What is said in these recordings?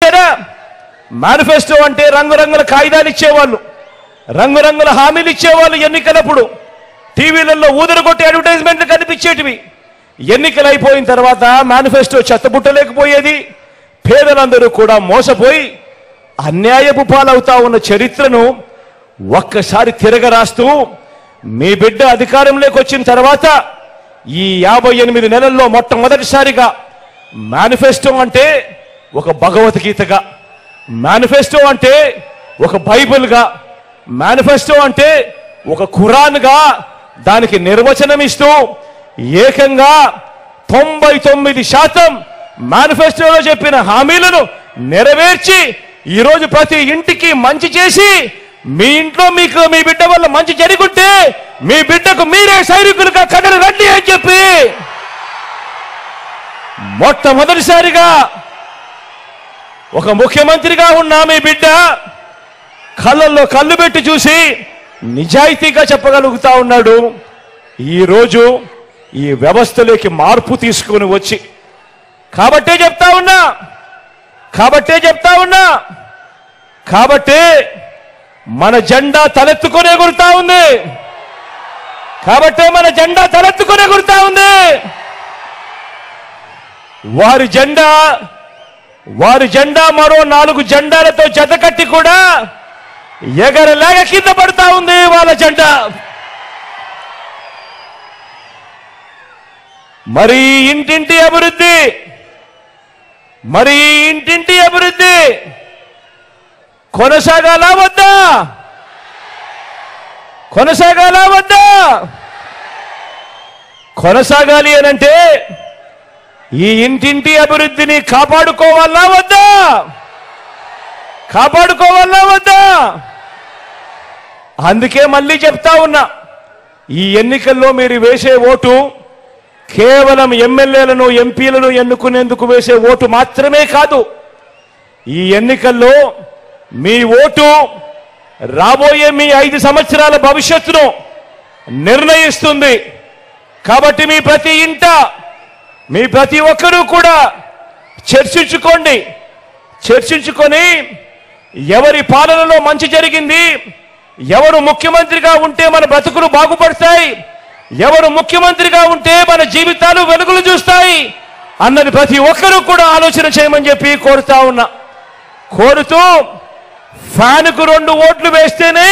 చూసారా? మేనిఫెస్టో అంటే రంగురంగుల కాగితాలు ఇచ్చేవాళ్ళు, రంగురంగుల హామీలు ఇచ్చేవాళ్ళు. ఎన్నికలప్పుడు టీవీలలో ఊదరగొట్టి అడ్వర్టైజ్మెంట్లు కనిపించేటివి. ఎన్నికలు అయిపోయిన తర్వాత మేనిఫెస్టో చెత్తబుట్టలేకపోయేది. పేదలందరూ కూడా మోసపోయి అన్యాయపు పాలవుతా ఉన్న చరిత్రను ఒక్కసారి తిరగరాస్తూ మీ బిడ్డ అధికారంలోకి వచ్చిన తర్వాత ఈ 58 నెలల్లో మొట్టమొదటిసారిగా మేనిఫెస్టో అంటే ఒక భగవద్గీతగా, మేనిఫెస్టో అంటే ఒక బైబిల్గా, మేనిఫెస్టో అంటే ఒక ఖురాన్గా దానికి నిర్వచనం ఇస్తూ ఏకంగా 99% మేనిఫెస్టోలో చెప్పిన హామీలను నెరవేర్చి ఈరోజు ప్రతి ఇంటికి మంచి చేసి మీ ఇంట్లో మీకు మీ బిడ్డ వల్ల మంచి జరుగుంటే మీ బిడ్డకు మీరే సైనికులుగా కథలు రండి అని చెప్పి మొట్టమొదటిసారిగా ఒక ముఖ్యమంత్రిగా ఉన్న మీ బిడ్డ కళ్ళల్లో కళ్ళు పెట్టి చూసి నిజాయితీగా చెప్పగలుగుతా ఉన్నాడు. ఈరోజు ఈ వ్యవస్థలోకి మార్పు తీసుకుని వచ్చి కాబట్టే చెప్తా ఉన్నా కాబట్టే మన జెండా తలెత్తుకునే ఎగురుతా ఉంది. వారి జెండా మరో 4 జెండాలతో జతకట్టి కూడా ఎగరలేక కింద పడతా ఉంది వాళ్ళ జెండా. మరి ఇంటింటి అభివృద్ధి కొనసాగాలా వద్దా? కొనసాగాలి అనంటే ఈ ఇంటింటి అభివృద్ధిని కాపాడుకోవాలా వద్దా? అందుకే మళ్ళీ చెప్తా ఉన్నా, ఈ ఎన్నికల్లో మీరు వేసే ఓటు కేవలం ఎమ్మెల్యేలను ఎంపీలను ఎన్నుకునేందుకు వేసే ఓటు మాత్రమే కాదు. ఈ ఎన్నికల్లో మీ ఓటు రాబోయే మీ 5 సంవత్సరాల భవిష్యత్తును నిర్ణయిస్తుంది. కాబట్టి మీ ప్రతి ఒక్కరూ కూడా చర్చించుకొని ఎవరి పాలనలో మంచి జరిగింది, ఎవరు ముఖ్యమంత్రిగా ఉంటే మన బ్రతుకులు బాగుపడతాయి, ఎవరు ముఖ్యమంత్రిగా ఉంటే మన జీవితాలు వెలుగులు చూస్తాయి అన్నది ప్రతి ఒక్కరూ కూడా ఆలోచన చేయమని చెప్పి కోరుతూ ఫ్యాన్కు 2 ఓట్లు వేస్తేనే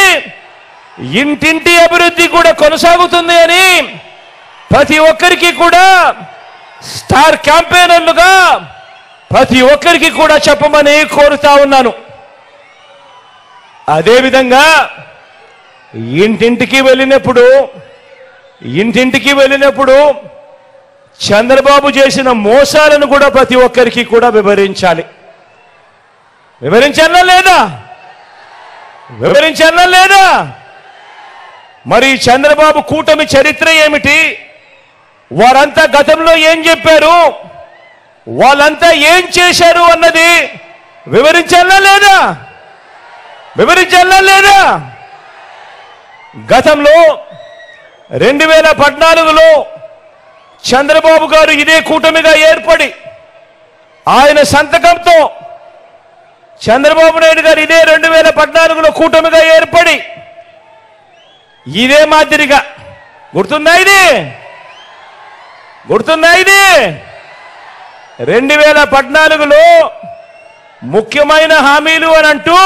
ఇంటింటి అభివృద్ధి కూడా కొనసాగుతుంది అని ప్రతి ఒక్కరికి కూడా స్టార్ క్యాంపెయినర్లుగా ప్రతి ఒక్కరికి కూడా చెప్పమని కోరుతా ఉన్నాను. అదేవిధంగా ఇంటింటికి వెళ్ళినప్పుడు చంద్రబాబు చేసిన మోసాలను కూడా ప్రతి ఒక్కరికి కూడా వివరించాలా లేదా? మరి చంద్రబాబు కూటమి చరిత్ర ఏమిటి, వారంతా గతంలో ఏం చెప్పారు, వాళ్ళంతా ఏం చేశారు అన్నది వివరించాలా లేదా? గతంలో 2014లో చంద్రబాబు గారు ఇదే కూటమిగా ఏర్పడి ఆయన సంతకంతో చంద్రబాబు నాయుడు గారు ఇదే 2014లో కూటమిగా ఏర్పడి ఇదే మాదిరిగా గుర్తుందా ఇది 2014లో ముఖ్యమైన హామీలు అని అంటూ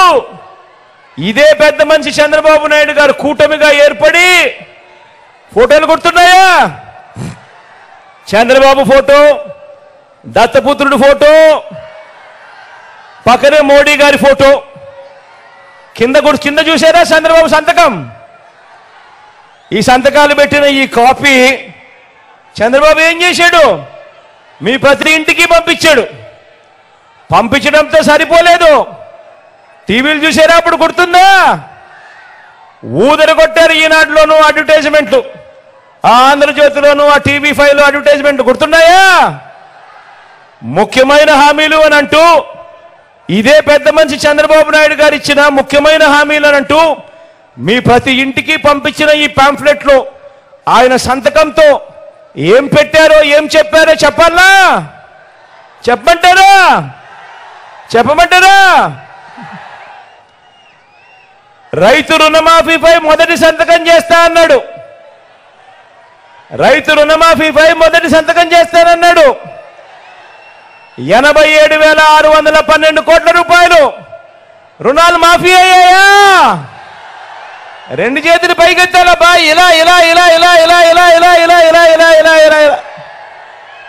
ఇదే పెద్ద మనిషి చంద్రబాబు నాయుడు గారు కూటమిగా ఏర్పడి ఫోటోలు గుర్తున్నాయా? చంద్రబాబు ఫోటో, దత్తపుత్రుడు ఫోటో, పక్కనే మోడీ గారి ఫోటో, కింద చూసారా చంద్రబాబు సంతకం? ఈ సంతకాలు పెట్టిన ఈ కాపీ చంద్రబాబు ఏం చేశాడు? మీ ప్రతి ఇంటికి పంపించడంతో సరిపోలేదు. టీవీలు చూసారా? అప్పుడు గుర్తుందా? ఊదరగొట్టారు. ఈనాడులోనూ అడ్వర్టైజ్మెంట్లు, ఆంధ్రజ్యోతిలోనూ, ఆ TV5లో అడ్వర్టైజ్మెంట్లు గుర్తున్నాయా? ముఖ్యమైన హామీలు అని అంటూ ఇదే పెద్ద మనిషి చంద్రబాబు నాయుడు గారు ఇచ్చిన ముఖ్యమైన హామీలు అని అంటూ మీ ప్రతి ఇంటికి పంపించిన ఈ పాంఫ్లెట్లో ఆయన సంతకంతో ఏం పెట్టారో ఏం చెప్పారో చెప్పమంటారా? చెప్పమంటారా? రైతు రుణమాఫీపై మొదటి సంతకం చేస్తా అన్నాడు. రైతు రుణమాఫీపై మొదటి సంతకం చేస్తానన్నాడు. 87,612 కోట్ల రూపాయలు రుణాలు మాఫీ అయ్యాయా? రెండు చేతులు పైకెత్తాలబ్బా. ఇలా ఇలా ఇలా ఇలా ఇలా ఇలా ఇలా ఇలా ఇలా ఇలా ఇలా ఇలా ఇలా